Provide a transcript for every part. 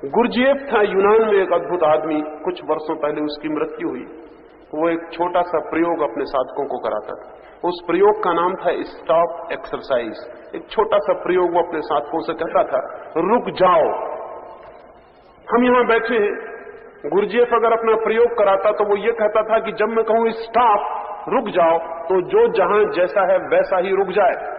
Gurdjieff था यूनान में एक अद्भुत आदमी। कुछ वर्षों पहले उसकी मृत्यु हुई। वो एक छोटा सा प्रयोग अपने साधकों को कराता था। उस प्रयोग का नाम था स्टॉप एक्सरसाइज। एक छोटा सा प्रयोग वो अपने साधकों से कहता था, रुक जाओ। हम यहां बैठे हैं, गुरजीएफ अगर अपना प्रयोग कराता तो वो ये कहता था कि जब मैं कहूं स्टॉप, रुक जाओ, तो जो जहां जैसा है वैसा ही रुक जाए।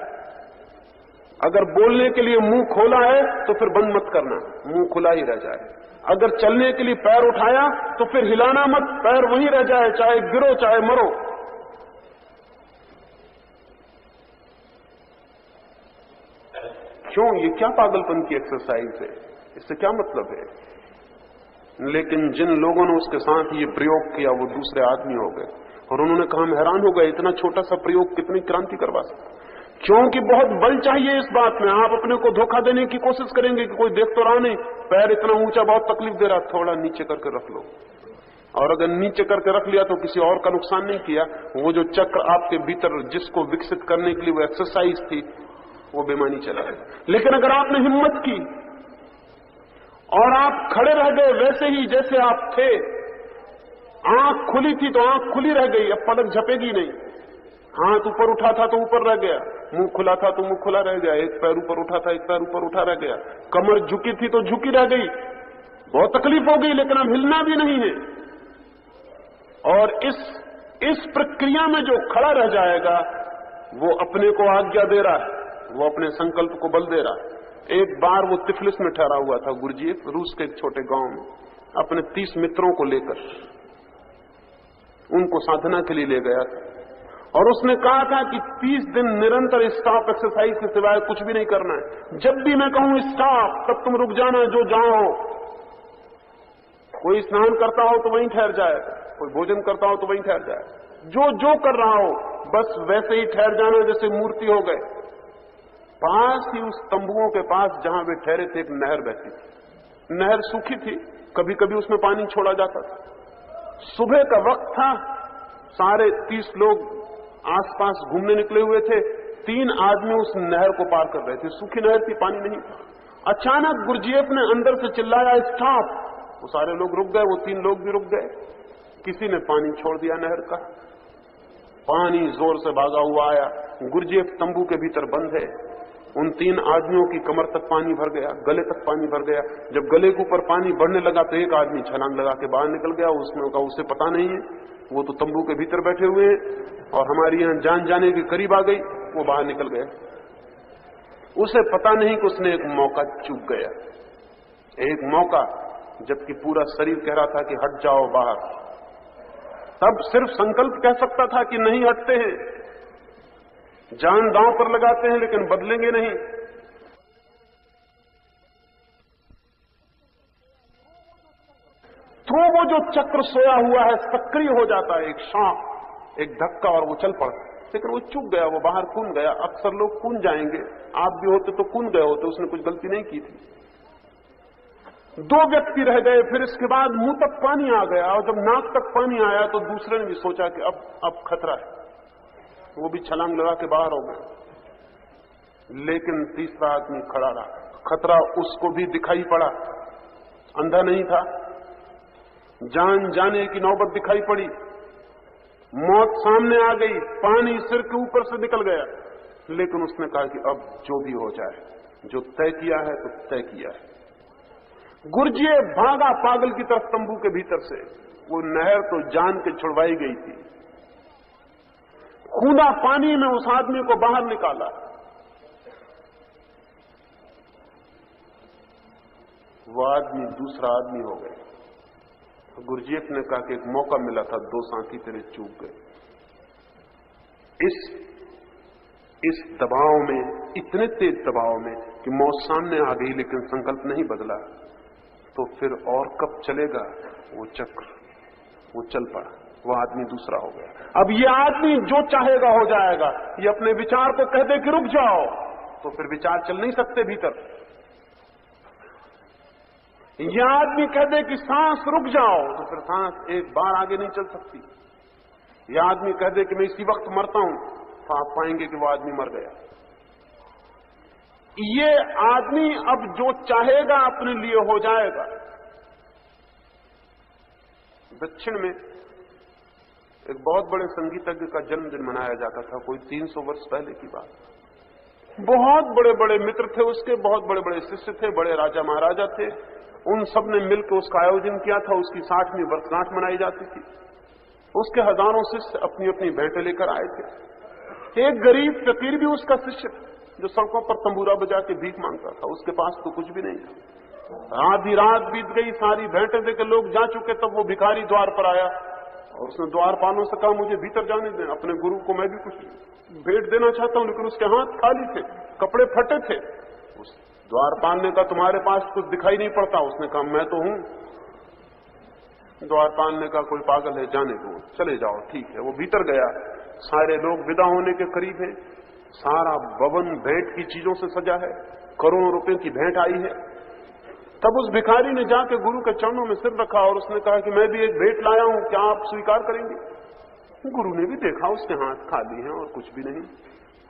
अगर बोलने के लिए मुंह खोला है तो फिर बंद मत करना, मुंह खुला ही रह जाए। अगर चलने के लिए पैर उठाया तो फिर हिलाना मत, पैर वहीं रह जाए, चाहे गिरो चाहे मरो। क्यों? ये क्या पागलपन की एक्सरसाइज है? इससे क्या मतलब है? लेकिन जिन लोगों ने उसके साथ ये प्रयोग किया वो दूसरे आदमी हो गए और उन्होंने कहा, हम हैरान हो गए, इतना छोटा सा प्रयोग कितनी क्रांति करवा सकता। क्योंकि बहुत बल चाहिए इस बात में। आप अपने को धोखा देने की कोशिश करेंगे कि कोई देख तो रहा नहीं, पैर इतना ऊंचा बहुत तकलीफ दे रहा, थोड़ा नीचे करके रख लो। और अगर नीचे करके रख लिया तो किसी और का नुकसान नहीं किया। वो जो चक्र आपके भीतर जिसको विकसित करने के लिए वो एक्सरसाइज थी, वो बेमानी चला गया। लेकिन अगर आपने हिम्मत की और आप खड़े रह गए वैसे ही जैसे आप थे, आंख खुली थी तो आंख खुली रह गई, अब पलक झपेगी नहीं। हाथ ऊपर उठा था तो ऊपर रह गया, मुंह खुला था तो मुंह खुला रह गया, एक पैर ऊपर उठा था एक पैर ऊपर उठा रह गया, कमर झुकी थी तो झुकी रह गई। बहुत तकलीफ हो गई लेकिन अब हिलना भी नहीं है। और इस प्रक्रिया में जो खड़ा रह जाएगा वो अपने को आज्ञा दे रहा है, वो अपने संकल्प को बल दे रहा है। एक बार वो तिफलिस में ठहरा हुआ था गुरजीएफ, रूस के एक छोटे गांव में, अपने 30 मित्रों को लेकर उनको साधना के लिए ले गया था। और उसने कहा था कि 30 दिन निरंतर स्टॉप एक्सरसाइज के सिवाय कुछ भी नहीं करना है। जब भी मैं कहूं स्टॉप तब तुम रुक जाना, जो जहां हो। कोई स्नान करता हो तो वहीं ठहर जाए, कोई भोजन करता हो तो वहीं ठहर जाए, जो जो कर रहा हो बस वैसे ही ठहर जाना जैसे मूर्ति हो गए। पास ही उस तंबुओं के पास जहां वे ठहरे थे एक नहर बहती थी। नहर सूखी थी, कभी कभी उसमें पानी छोड़ा जाता था। सुबह का वक्त था, सारे 30 लोग आसपास घूमने निकले हुए थे। 3 आदमी उस नहर को पार कर रहे थे। सूखी नहर थी, पानी नहीं था। अचानक गुरजीएफ ने अंदर से चिल्लाया, स्टॉप। वो सारे लोग रुक गए, वो 3 लोग भी रुक गए। किसी ने पानी छोड़ दिया नहर का, पानी जोर से भागा हुआ आया। गुरजीएफ तंबू के भीतर बंद है। उन 3 आदमियों की कमर तक पानी भर गया, गले तक पानी भर गया। जब गले के ऊपर पानी बढ़ने लगा तो एक आदमी छलांग लगा के बाहर निकल गया। उसने कहा उसे पता नहीं है, वो तो तंबू के भीतर बैठे हुए हैं और हमारी यहां जान जाने के करीब आ गई। वो बाहर निकल गया। उसे पता नहीं कि उसने एक मौका चूक गया, एक मौका, जबकि पूरा शरीर कह रहा था कि हट जाओ बाहर। तब सिर्फ संकल्प कह सकता था कि नहीं हटते हैं, जान दांव पर लगाते हैं लेकिन बदलेंगे नहीं। तो वो जो चक्र सोया हुआ है सक्रिय हो जाता है, एक शॉक, एक धक्का, और वो चल पड़ता। लेकिन वो चूक गया, वो बाहर कूद गया। अक्सर लोग कूद जाएंगे, आप भी होते तो कूद गए होते, उसने कुछ गलती नहीं की थी। 2 व्यक्ति रह गए। फिर इसके बाद मुंह तक पानी आ गया और जब नाक तक पानी आया तो दूसरे ने भी सोचा कि अब खतरा है। वो भी छलांग लगा के बाहर हो गए। लेकिन तीसरा आदमी खड़ा रहा। खतरा उसको भी दिखाई पड़ा, अंधा नहीं था। जान जाने की नौबत दिखाई पड़ी, मौत सामने आ गई, पानी सिर के ऊपर से निकल गया। लेकिन उसने कहा कि अब जो भी हो जाए, जो तय किया है तो तय किया है। गुरजीएफ भागा पागल की तरफ तंबू के भीतर से। वो नहर तो जान के छुड़वाई गई थी। कूदा पानी में, उस आदमी को बाहर निकाला। वो आदमी दूसरा आदमी हो गया। गुरजीएफ ने कहा कि एक मौका मिला था, 2 साथी तेरे चूक गए। इस दबाव में, इतने तेज दबाव में कि मौत सामने आ गई लेकिन संकल्प नहीं बदला, तो फिर और कब चलेगा वो चक्र? वो चल पड़ा, वो आदमी दूसरा हो गया। अब ये आदमी जो चाहेगा हो जाएगा। ये अपने विचार को कह दे कि रुक जाओ, तो फिर विचार चल नहीं सकते भीतर। ये आदमी कह दे कि सांस रुक जाओ, तो फिर सांस एक बार आगे नहीं चल सकती। ये आदमी कह दे कि मैं इसी वक्त मरता हूं, तो आप पाएंगे कि वो आदमी मर गया। ये आदमी अब जो चाहेगा अपने लिए हो जाएगा। दक्षिण में एक बहुत बड़े संगीतज्ञ का जन्मदिन मनाया जाता था, कोई 300 वर्ष पहले की बात। बहुत बड़े बड़े मित्र थे उसके, बहुत बड़े बड़े शिष्य थे, बड़े राजा महाराजा थे। उन सब ने मिलकर उसका आयोजन किया था। उसकी 60वीं वर्षगांठ मनाई जाती थी। उसके हजारों शिष्य अपनी अपनी भेंटें लेकर आए थे। एक गरीब फकीर भी उसका शिष्य था, जो सड़कों पर तंबूरा बजा के भीख मांगता था। उसके पास तो कुछ भी नहीं था। आधी रात बीत गई, सारी भेंटें देकर लोग जा चुके, तब वो भिखारी द्वार पर आया और उसने द्वारपालों से कहा, मुझे भीतर जाने दें, अपने गुरु को मैं भी कुछ भेंट देना चाहता हूं। लेकिन उसके हाथ खाली थे, कपड़े फटे थे। उस द्वारपाल ने कहा, तुम्हारे पास कुछ दिखाई नहीं पड़ता? उसने कहा, मैं तो हूं। द्वारपाल ने कहा, कोई पागल है, जाने दो, चले जाओ। ठीक है। वो भीतर गया। सारे लोग विदा होने के करीब है। सारा भवन भेंट की चीजों से सजा है, करोड़ों रुपए की भेंट आई है। तब उस भिखारी ने जाके गुरु के चरणों में सिर रखा और उसने कहा कि मैं भी एक भेंट लाया हूं, क्या आप स्वीकार करेंगे? गुरु ने भी देखा, उसके हाथ खाली हैं और कुछ भी नहीं।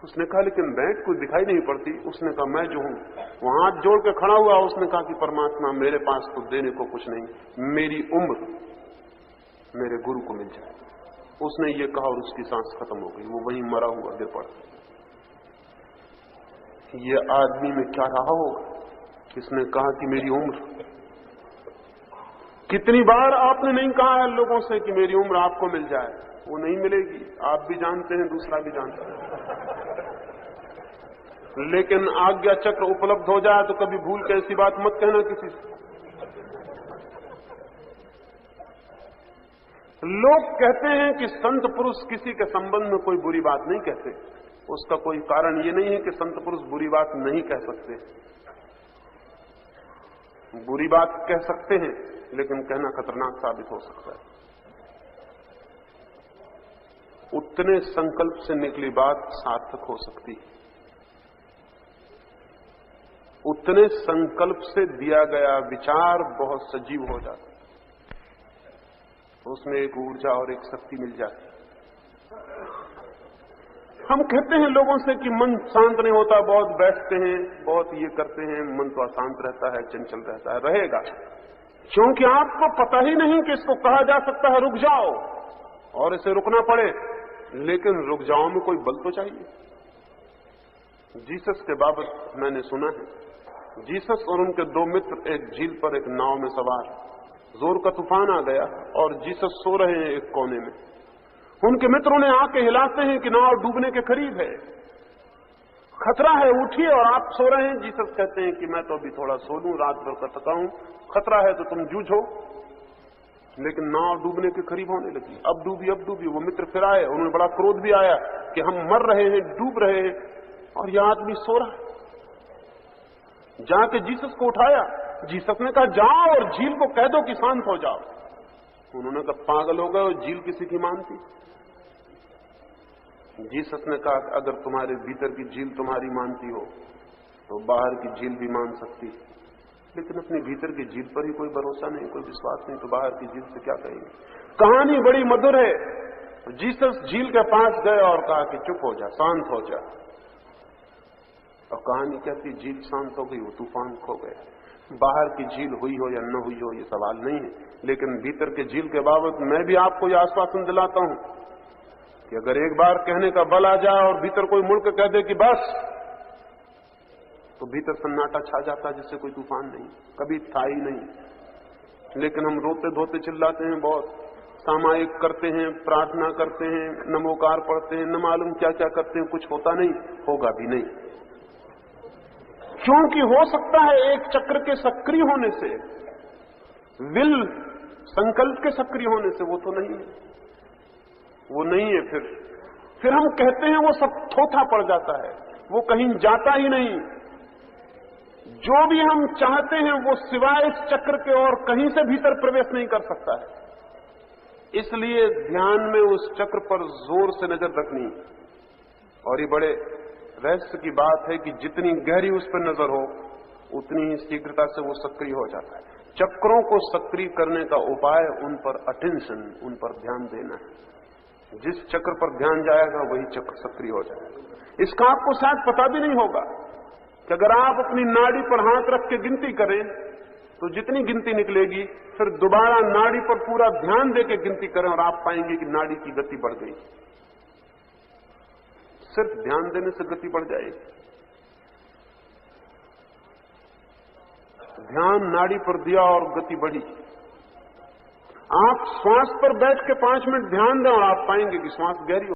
उसने कहा, लेकिन भेंट कोई दिखाई नहीं पड़ती। उसने कहा, मैं जो हूं। वो हाथ जोड़ के खड़ा हुआ। उसने कहा कि परमात्मा, मेरे पास तो देने को कुछ नहीं, मेरी उम्र मेरे गुरु को मिल जाए। उसने ये कहा और उसकी सांस खत्म हो गई। वो वहीं मरा हुआ गिर पड़ा। ये आदमी में क्या रहा होगा? किसने कहा कि मेरी उम्र? कितनी बार आपने नहीं कहा है लोगों से कि मेरी उम्र आपको मिल जाए? वो नहीं मिलेगी, आप भी जानते हैं, दूसरा भी जानता है। लेकिन आज्ञा चक्र उपलब्ध हो जाए तो कभी भूल के ऐसी बात मत कहना किसी से। लोग कहते हैं कि संत पुरुष किसी के संबंध में कोई बुरी बात नहीं कहते। उसका कोई कारण ये नहीं है कि संत पुरुष बुरी बात नहीं कह सकते। बुरी बात कह सकते हैं, लेकिन कहना खतरनाक साबित हो सकता है। उतने संकल्प से निकली बात सार्थक हो सकती है। उतने संकल्प से दिया गया विचार बहुत सजीव हो जाता है। उसमें एक ऊर्जा और एक शक्ति मिल जाती है। हम कहते हैं लोगों से कि मन शांत नहीं होता, बहुत बैठते हैं, बहुत ये करते हैं, मन तो अशांत रहता है, चंचल रहता है। रहेगा, क्योंकि आपको पता ही नहीं कि इसको कहा जा सकता है रुक जाओ और इसे रुकना पड़े। लेकिन रुक जाओ में कोई बल तो चाहिए। जीसस के बाबत मैंने सुना है, जीसस और उनके दो मित्र एक झील पर एक नाव में सवार, जोर का तूफान आ गया और जीसस सो रहे हैं एक कोने में। उनके मित्रों ने आके हिलाते हैं कि नाव डूबने के करीब है, खतरा है, उठिए, और आप सो रहे हैं। जीसस कहते हैं कि मैं तो अभी थोड़ा सो लूं, रात भर का थका हूं, खतरा है तो तुम जूझो। लेकिन नाव डूबने के करीब होने लगी, अब डूबी, अब डूबी। वो मित्र फिर आए, उन्हें बड़ा क्रोध भी आया कि हम मर रहे हैं, डूब रहे हैं, और यह आदमी सो रहा है। जाके जीसस को उठाया। जीसस ने कहा, जाओ और झील को कह दो कि शांत हो जाओ। उन्होंने कहा, पागल हो गए, झील किसी की मानती? जीसस ने कहा, अगर तुम्हारे भीतर की झील तुम्हारी मानती हो तो बाहर की झील भी मान सकती है। लेकिन अपने भीतर की झील पर ही कोई भरोसा नहीं, कोई विश्वास नहीं, तो बाहर की झील से क्या कहेंगे? कहानी बड़ी मधुर है। जीसस झील के पास गए और कहा कि चुप हो जा, शांत हो जा। और कहानी कहती, झील शांत हो गई, वो तूफान खो गया। बाहर की झील हुई हो या न हुई हो ये सवाल नहीं है, लेकिन भीतर के झील के बाबत मैं भी आपको यह आश्वासन दिलाता हूं कि अगर एक बार कहने का बल आ जाए और भीतर कोई मुड़ के कह दे कि बस, तो भीतर सन्नाटा छा जाता जिससे कोई तूफान नहीं, कभी था ही नहीं। लेकिन हम रोते धोते चिल्लाते हैं, बहुत सामायिक करते हैं, प्रार्थना करते हैं, नमोकार पढ़ते हैं, न मालूम क्या क्या करते हैं, कुछ होता नहीं, होगा भी नहीं। क्योंकि हो सकता है एक चक्र के सक्रिय होने से, विल संकल्प के सक्रिय होने से, वो तो नहीं है, वो नहीं है। फिर हम कहते हैं वो सब थोथा पड़ जाता है, वो कहीं जाता ही नहीं। जो भी हम चाहते हैं वो सिवाय इस चक्र के और कहीं से भीतर प्रवेश नहीं कर सकता है। इसलिए ध्यान में उस चक्र पर जोर से नजर रखनी। और ये बड़े रहस्य की बात है कि जितनी गहरी उस पर नजर हो उतनी ही शीघ्रता से वो सक्रिय हो जाता है। चक्रों को सक्रिय करने का उपाय उन पर अटेंशन, उन पर ध्यान देना है। जिस चक्र पर ध्यान जाएगा वही चक्र सक्रिय हो जाएगा। इसका आपको शायद पता भी नहीं होगा कि अगर आप अपनी नाड़ी पर हाथ रख के गिनती करें तो जितनी गिनती निकलेगी फिर दोबारा नाड़ी पर पूरा ध्यान देके गिनती करें और आप पाएंगे कि नाड़ी की गति बढ़ गई। सिर्फ ध्यान देने से गति बढ़ जाएगी। ध्यान नाड़ी पर दिया और गति बढ़ी। आप श्वास पर बैठ के 5 मिनट ध्यान दें और आप पाएंगे कि श्वास गहरी